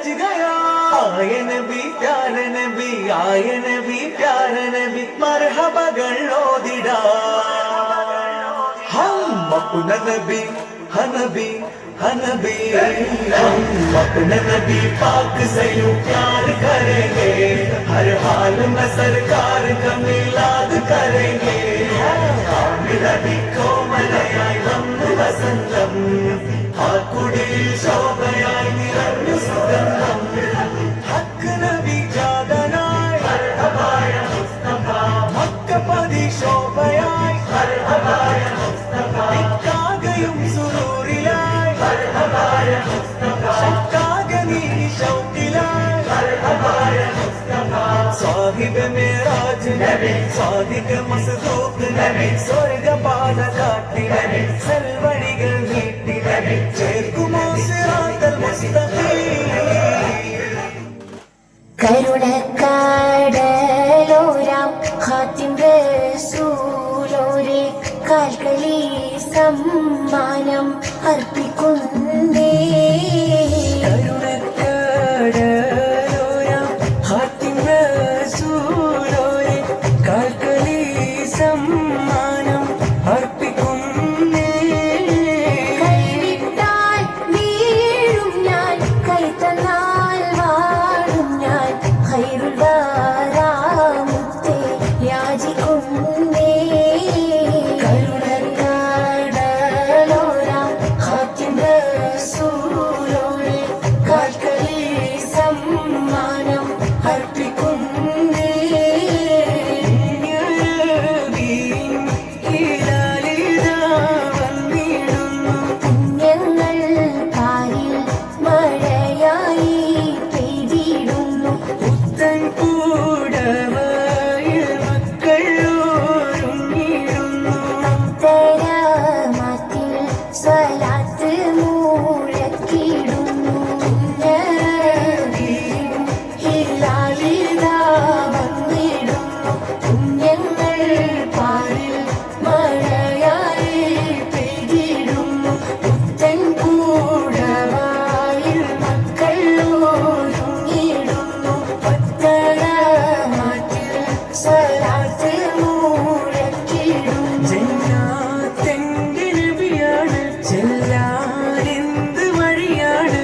बज गया। आए नबी प्यारे नबी, आए नबी प्यारे नबी, मरहबा गल्लोदिड़ा। हम अपना नबी हनबी हनबी, हम अपने नबी पाक से यूं प्यार करेंगे, हर हाल में सरकार का मिलाद करेंगे। नबी को मनाई वंदु वसंतम, हाकुड़ी शोभयाई निरंजन सुगंधम। हक नबी जागनाई मरहबाय मुस्तफा, मक्कपदी शोभयाई मरहबाय मुस्तफा। इक्कागയും സുരൂരിലായി മർഹബായ മുസ്തഫ, ശക്കാഗനി ശൗക്കിലായി മർഹബായ മുസ്തഫ। സാഹിബ് മിറാജ് നബി, സാദിഖ് മസ്ദൂഖ് നബി, സ്വർഗ്ഗപാത കാട്ടി നബി, സൽവഴികൾ നീട്ടി നബി, ചേർക്കുമോ സിറാത്തൽ മുസ്തഖീം। കരുണക്കടലോരാം ഖാതിം റസൂലോരേ, കാൽകളി സമ്മാനം അർപ്പിക്കുന്നേ। കരുണക്കടലോരാം ഖാതിം റസൂലോരേ, കാൽകളി സമ്മാനം അർപ്പിക്കുന്നേ। കൈവിട്ടാൽ വീഴും ഞാൻ, കൈത്തന്നാൽ വാഴും ഞാൻ, ഖൈറുൽ വറാമുത്തേ യാചിക്കുന്നേ। കരുണക്കടലോരാം ഖാതിം റസൂലോരേ, കാൽകളി സമ്മാനം അർപ്പിക്കുന്നേ। പുണ്യങ്ങൾ പാരിൽ മഴയായി പെയ്തിടുന്നു, പുത്തൻ കൂടവയിൽ മക്കൾ ഒരുങ്ങിടുന്നു. അന്തരമാറ്റിൽ സ്വലാത്ത് മുഴക്കിടുന്നു. പുണ്യവീഴും ഹിലാലിതാ വന്നിടുന്നു, പുണ്യങ്ങൾ പാരിൽ മഴയായി പെയ്തിടുന്നു. പുത്തൻ കൂടവായിൽ മക്കൾ ഒരുങ്ങിടുന്നു. അന്തരമാറ്റിൽ സ്വലാത്ത് മുഴക്കിടുന്നു. ജന്നാത്തെന്റെ നബിയാണ്, ചെല്ലാനെന്ത് വഴിയാണ്.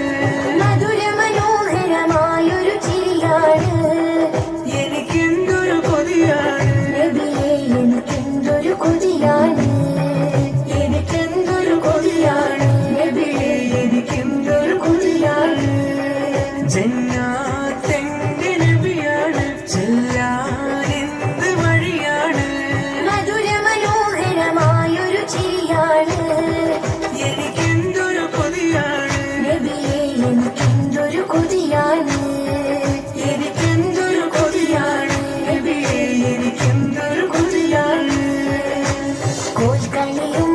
മധുരമനോഹരമായൊരു ചിരിയാണ് എനിക്കെന്തൊരു കൊതിയാണ്, നബിയേ, എനിക്കെന്തൊരു കൊതിയാണ്. എനിക്കെന്തൊരു കൊതിയാണ്, നബിയേ, എനിക്കെന്തൊരു കൊതിയാണ്. ജന്നാത്തെന്റെ നബിയാണ്, ചെല്ലാനെന്ത് വഴിയാണ്. മധുരമനോഹരമായൊരു ചിരിയാണ് എനിക്കെന്തൊരു കൊതിയാണ്, നബിയേ, എനിക്കെന്തൊരു കൊതിയാണ്. എനിക്കെന്തൊരു കൊതിയാണ്, നബിയേ, എനിക്കെന്തൊരു കൊതിയാണ്. കോൽക്കളിയും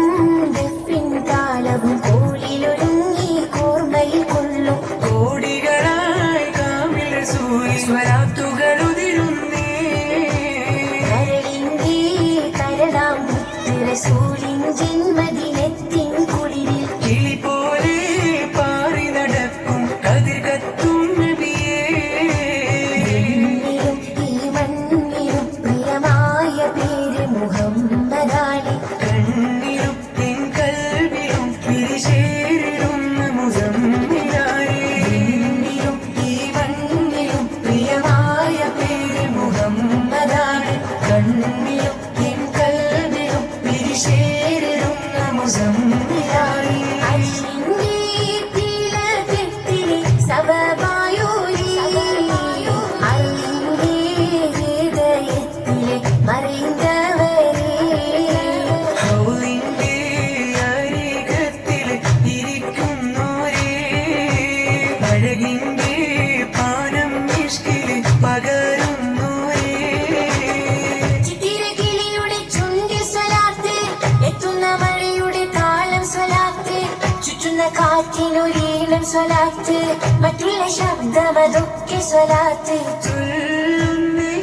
ദഫിൻ താളവും കോലിലൊരുങ്ങി കോർമ്മയിൽ കൊള്ളും. കോടികളായി കാമിൽ റസൂൽ സ്വലാത്തുകളുതിരുന്നേ. കരളിന്റെ കരളാം മുത്ത് റസൂലിൻ ജന്മദിനത്തിൻ കുളിരിൽ കിളി പോലെ പാറി നടക്കും കതിർ കത്തും നബിയേ. വിണ്ണിലും ഈ മണ്ണിലും പ്രിയമായ പേര് മുഹമ്മദാണ്. കണ്ണിലും എൻ കൽവിലും പിരിശേരിടുന്ന മുസമ്മിലായി. വിണ്ണിലും ഈ മണ്ണിലും പ്രിയമായ പേര് മുഹമ്മദാണ്. കണ്ണിലും എൻ കൽവിലും പിരിശേരിടുന്ന മുസമ്മിലായി. അർശിന്റെ തിലകത്തിലെ സബബായോലി, അറിവിന്റെ ഹൃദയത്തിലെ മറിന്തവരേ. ഹൗലിന്റെ അരികത്തിൽ ഇരിക്കുന്നോരേ, അഴകിന്റെ പാനം ഇഷ്കിൽ പകരുന്നോരേ. ചിത്തിരകിളിയുടെ ചുണ്ടിൽ സ്വലാത്ത്, എത്തുന്ന മഴയുടെ താളം സ്വലാത്ത്, ചുറ്റുന്ന കാറ്റിനൊരീണം സ്വലാത്ത്, മറ്റുള്ള ശബ്ദമതൊക്കെ സ്വലാത്ത്. ചൊല്ലുന്നേ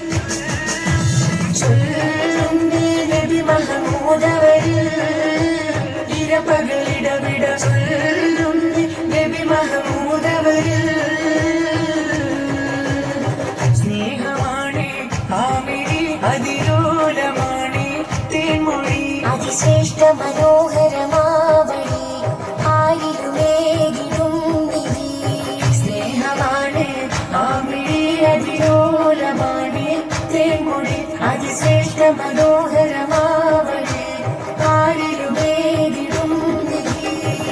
ചൊല്ലുന്നേ നബി മഹമൂദവരിൽ, ഇരപകളിടവിട ചൊല്ലുന്നേ നബി മഹമൂദവരിൽ. മനോഹരമാവണേ ആരിലുമേകിടും നീ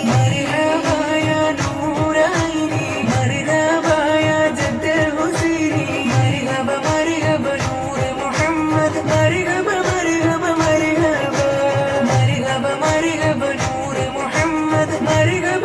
മർഹബായ നൂറായിനി മർഹബായ ജദ്ദൽ ഹുസൈനി മർഹബ മർഹബ നൂർ മുഹമ്മദ് മർഹബ മർഹബ മർഹബ മർഹബ മർഹബ നൂർ മുഹമ്മദ് മർഹബ